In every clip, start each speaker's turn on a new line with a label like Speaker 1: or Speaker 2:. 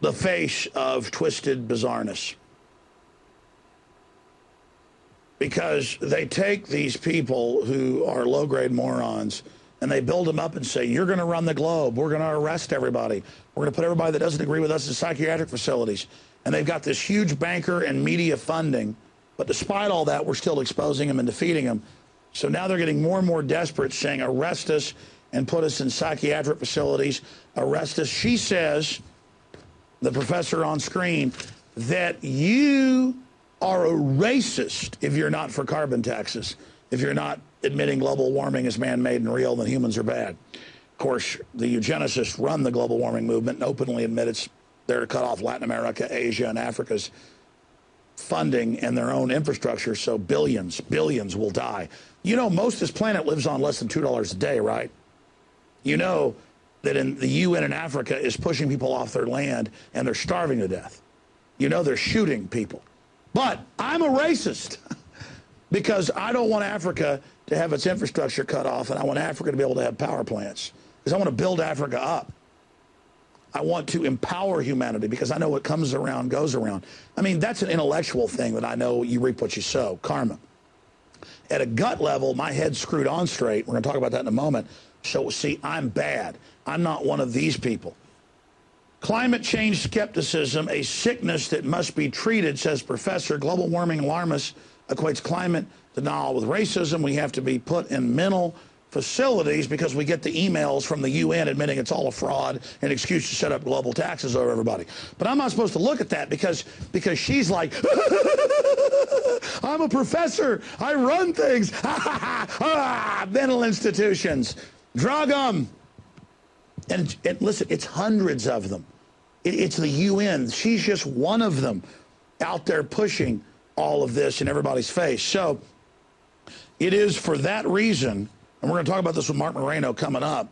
Speaker 1: the face of twisted bizarreness. Because they take these people who are low-grade morons and they build them up and say, you're going to run the globe. We're going to arrest everybody. We're going to put everybody that doesn't agree with us in psychiatric facilities. And they've got this huge banker and media funding. But despite all that, we're still exposing them and defeating them. So now they're getting more and more desperate, saying, arrest us and put us in psychiatric facilities. Arrest us. She says, the professor on screen, that you are a racist if you're not for carbon taxes, if you're not admitting global warming is man-made and real, then humans are bad. Of course, the eugenicists run the global warming movement and openly admit it's there to cut off Latin America, Asia, and Africa's funding and their own infrastructure, so billions will die. You know, most of this planet lives on less than $2 a day, right? You know that in the UN in Africa is pushing people off their land and they're starving to death. You know they're shooting people. But I'm a racist because I don't want Africa to have its infrastructure cut off, and I want Africa to be able to have power plants because I want to build Africa up. I want to empower humanity because I know what comes around goes around. I mean, that's an intellectual thing that I know you reap what you sow, karma. At a gut level, my head's screwed on straight. We're going to talk about that in a moment. So, see, I'm bad. I'm not one of these people. Climate change skepticism, a sickness that must be treated, says Professor. Global warming alarmist equates climate denial with racism. We have to be put in mental facilities because we get the emails from the UN admitting it's all a fraud and excuse to set up global taxes over everybody. But I'm not supposed to look at that because she's like, I'm a professor. I run things. Mental institutions. Drug them. And listen, it's hundreds of them. It's the UN. She's just one of them out there pushing all of this in everybody's face. So it is for that reason, and we're going to talk about this with Marc Morano coming up,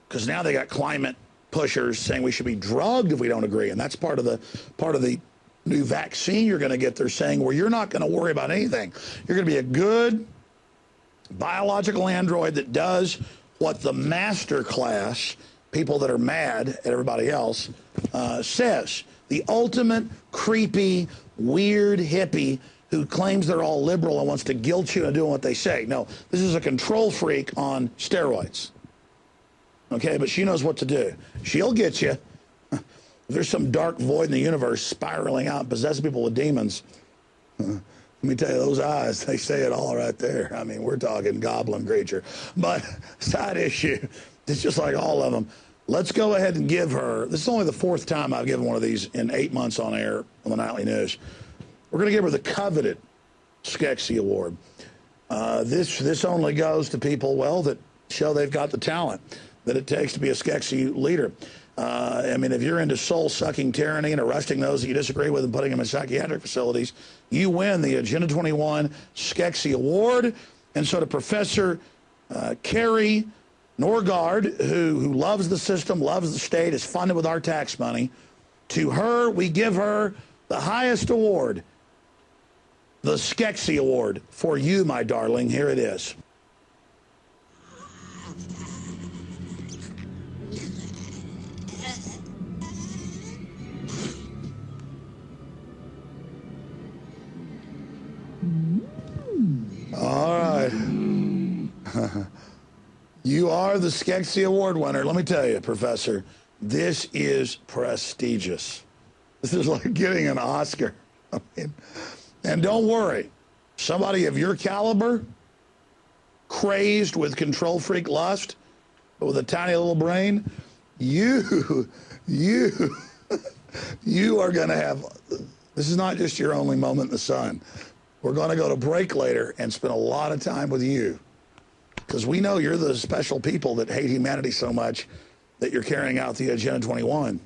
Speaker 1: because now they got climate pushers saying we should be drugged if we don't agree, and that's part of the new vaccine you're going to get. They're saying, well, you're not going to worry about anything. You're going to be a good biological android that does what the master class, people that are mad at everybody else, says. The ultimate creepy, weird hippie who claims they're all liberal and wants to guilt you into doing what they say. No, this is a control freak on steroids. Okay, but she knows what to do. She'll get you. If there's some dark void in the universe spiraling out, possessing people with demons, let me tell you, those eyes, they say it all right there. I mean, we're talking goblin creature. But side issue, it's just like all of them. Let's go ahead and give her, this is only the fourth time I've given one of these in 8 months on air on the Nightly News. We're going to give her the coveted Skeksis Award. This only goes to people, well, that show they've got the talent that it takes to be a Skeksis leader. I mean, if you're into soul-sucking tyranny and arresting those that you disagree with and putting them in psychiatric facilities, you win the Agenda 21 Skeksis Award. And so to Professor Kari Norgaard, who loves the system, loves the state, is funded with our tax money, to her, we give her the highest award, the Skeksis Award. For you, my darling, here it is. All right. You are the Skeksis Award winner. Let me tell you, Professor, this is prestigious. This is like getting an Oscar. I mean, and don't worry, somebody of your caliber, crazed with control freak lust, but with a tiny little brain, you are going to have, this is not just your only moment in the sun. We're going to go to break later and spend a lot of time with you, because we know you're the special people that hate humanity so much that you're carrying out the Agenda 21.